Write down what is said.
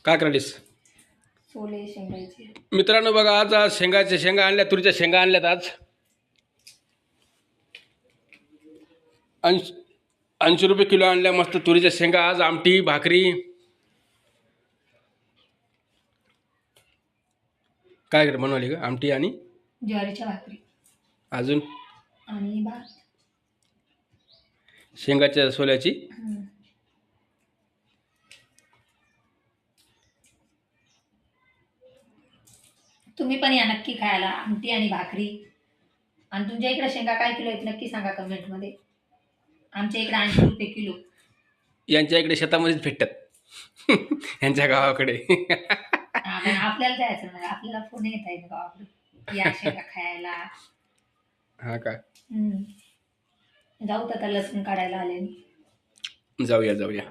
काय करालीस? सोले शेंगायचे. मित्रांनो बघा, आज शेंगा आणल्या, तुरीच्या शेंगा आणल्यात आज 80 रुपये किलो आणल्या. मस्त तुरीच्या शेंगा. आज आमटी भाकरी. काय बनवली का? आमटी आणि ज्वारीच्या भाकरी अजून आणि भात. शेंगाच्या सोल्याची. तुम्ही पण या नक्की खायला, आमटी आणि भाकरी. आणि तुमच्या इकडे शेंगा काय किलो आहेत नक्की सांगा कमेंटमध्ये. आमच्या इकडे 80 रुपये किलो. यांच्या इकडे शेतामध्येच भेटतात. यांच्या गावाकडे. पण आपल्याला जायचं नाही, आपल्याला फोन येत आहे गावाकडे या शेंगा खायला. हा का? जाऊ आता लसूण काढायला आले. जाऊया.